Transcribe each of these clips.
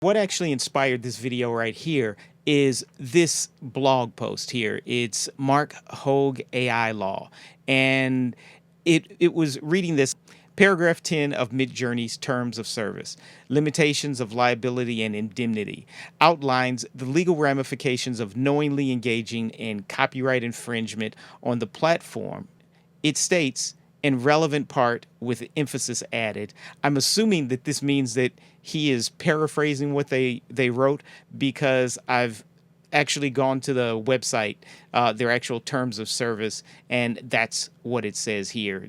What actually inspired this video right here is this blog post here. It's Mark Hogue AI Law. And it was reading this. Paragraph 10 of Midjourney's Terms of Service, Limitations of Liability and Indemnity, outlines the legal ramifications of knowingly engaging in copyright infringement on the platform. It states, in relevant part with emphasis added. I'm assuming that this means that he is paraphrasing what they wrote, because I've actually gone to the website, their actual terms of service, and that's what it says here,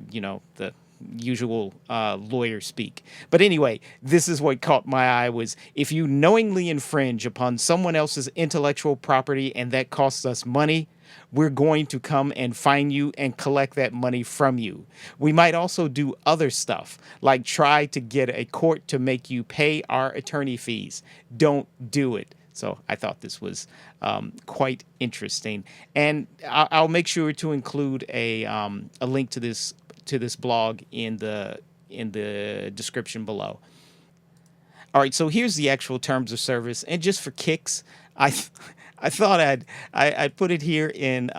the usual lawyer speak. But anyway, this is what caught my eye was, if you knowingly infringe upon someone else's intellectual property and that costs us money, we're going to come and find you and collect that money from you. We might also do other stuff, like try to get a court to make you pay our attorney fees. Don't do it. So I thought this was quite interesting. And I'll make sure to include a link to this blog in the description below. All right, so here's the actual terms of service, and just for kicks, I thought I'd put it here in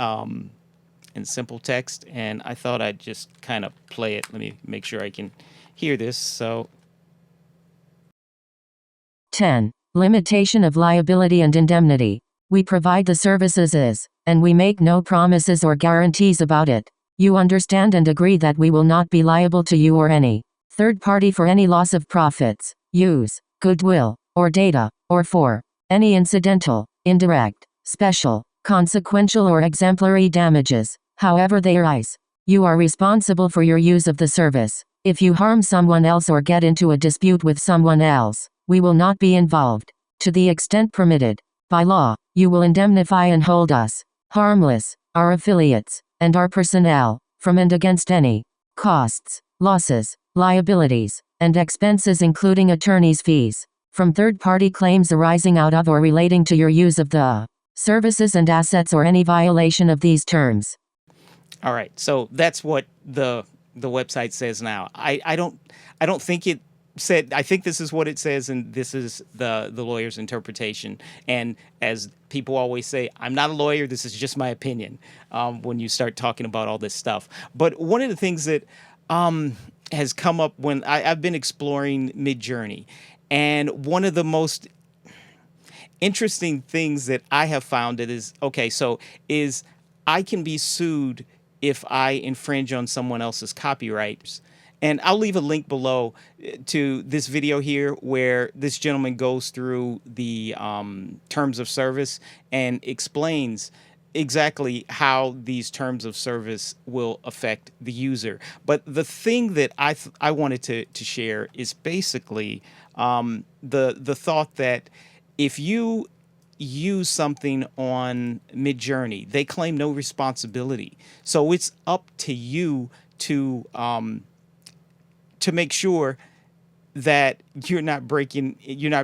simple text, and I thought I'd just kind of play it. Let me make sure I can hear this. So 10. Limitation of liability and indemnity. We provide the services as, and we make no promises or guarantees about it. You understand and agree that we will not be liable to you or any third party for any loss of profits, use, goodwill, or data, or for any incidental, indirect, special, consequential or exemplary damages, however they arise. You are responsible for your use of the service. If you harm someone else or get into a dispute with someone else, we will not be involved. To the extent permitted by law, you will indemnify and hold us harmless, our affiliates, and our personnel, from and against any costs, losses, liabilities, and expenses including attorney's fees, from third-party claims arising out of or relating to your use of the services and assets or any violation of these terms. All right, so that's what the website says now. I don't think it said. I think this is what it says, and this is the lawyer's interpretation. And as people always say, I'm not a lawyer. This is just my opinion. When you start talking about all this stuff, but one of the things that has come up when I've been exploring Midjourney, and one of the most interesting things that I have found is I can be sued if I infringe on someone else's copyrights. And I'll leave a link below to this video here where this gentleman goes through the terms of service and explains exactly how these terms of service will affect the user. But the thing that I wanted to share is basically the thought that if you use something on Midjourney, they claim no responsibility. So it's up to you to make sure that you're not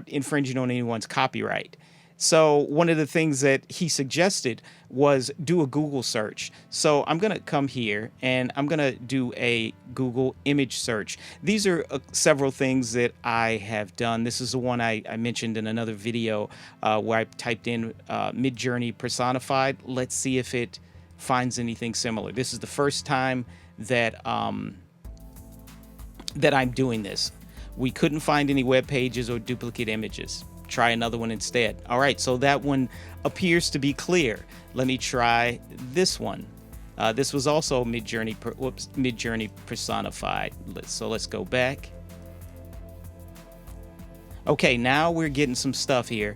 infringing on anyone's copyright. So one of the things that he suggested was do a Google search. So I'm going to come here and I'm going to do a Google image search. These are several things that I have done. This is the one I mentioned in another video where I typed in Midjourney personified. Let's see if it finds anything similar. This is the first time that that I'm doing this. We couldn't find any web pages or duplicate images. Try another one instead. All right, so that one appears to be clear. Let me try this one. This was also Midjourney personified. So let's go back. Okay, now we're getting some stuff here,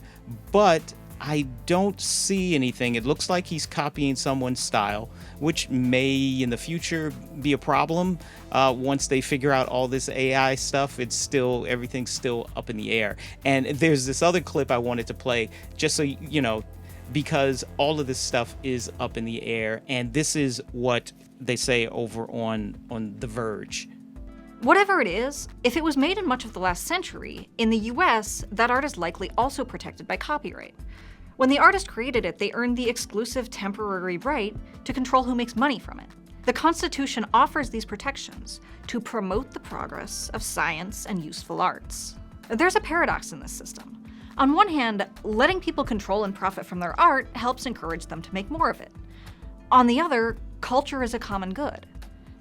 but I don't see anything. It looks like he's copying someone's style, which may in the future be a problem. Once they figure out all this AI stuff, everything's still up in the air. And there's this other clip I wanted to play just so you know, because all of this stuff is up in the air. And this is what they say over on The Verge. Whatever it is, if it was made in much of the last century, in the US, that art is likely also protected by copyright. When the artist created it, they earned the exclusive temporary right to control who makes money from it. The Constitution offers these protections to promote the progress of science and useful arts. There's a paradox in this system. On one hand, letting people control and profit from their art helps encourage them to make more of it. On the other, culture is a common good.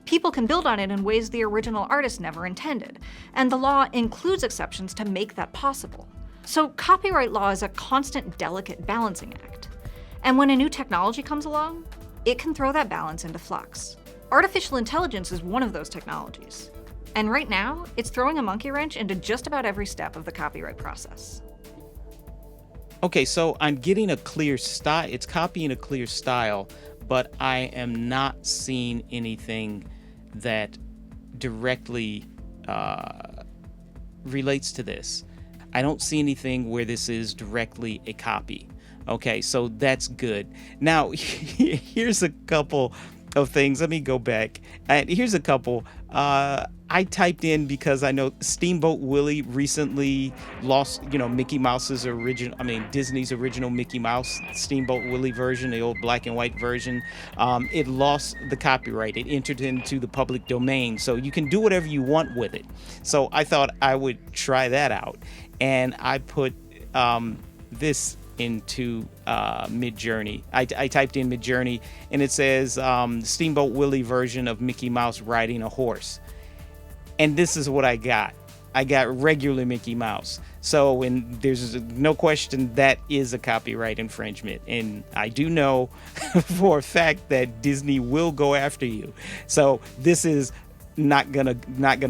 People can build on it in ways the original artist never intended, and the law includes exceptions to make that possible. So copyright law is a constant, delicate balancing act. And when a new technology comes along, it can throw that balance into flux. Artificial intelligence is one of those technologies. And right now, it's throwing a monkey wrench into just about every step of the copyright process. Okay, so I'm getting a clear style. It's copying a clear style, but I am not seeing anything that directly relates to this. I don't see anything where this is directly a copy. Okay, so that's good. Now, here's a couple of things. Let me go back. Here's a couple. I typed in because I know Steamboat Willie recently lost, Mickey Mouse's Disney's original Mickey Mouse Steamboat Willie version, the old black and white version. It lost the copyright. It entered into the public domain, so you can do whatever you want with it. So I thought I would try that out, and I put this into Midjourney. I typed in Midjourney, and it says Steamboat Willie version of Mickey Mouse riding a horse. And this is what I got. I got regular Mickey Mouse. So, and there's no question that is a copyright infringement. And I do know for a fact that Disney will go after you. So this is not gonna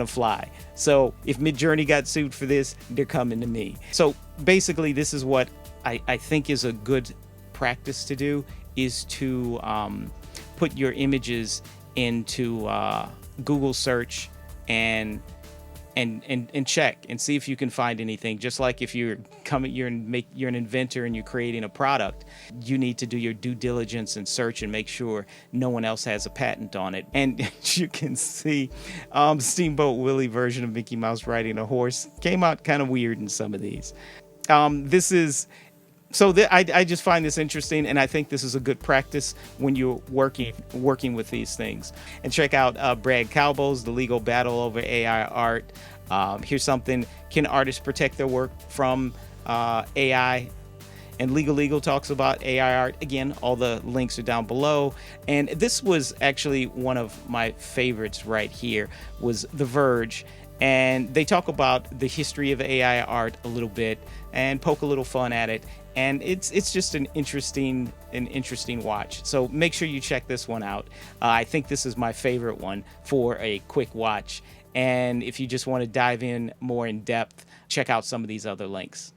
fly. So if Midjourney got sued for this, they're coming to me. So basically, this is what I think is a good practice to do, is to put your images into Google search and check and see if you can find anything. Just like if you're an inventor and you're creating a product, you need to do your due diligence and search and make sure no one else has a patent on it. And you can see Steamboat Willie version of Mickey Mouse riding a horse came out kind of weird in some of these. I just find this interesting, and I think this is a good practice when you're working with these things. And check out Brad Colbow's The Legal Battle Over AI Art. Here's something: can artists protect their work from AI? And Legal talks about AI art. Again, all the links are down below. And this was actually one of my favorites right here, was The Verge. And they talk about the history of AI art a little bit and poke a little fun at it. And it's just an interesting watch. So make sure you check this one out. I think this is my favorite one for a quick watch. And if you just want to dive in more in depth, check out some of these other links.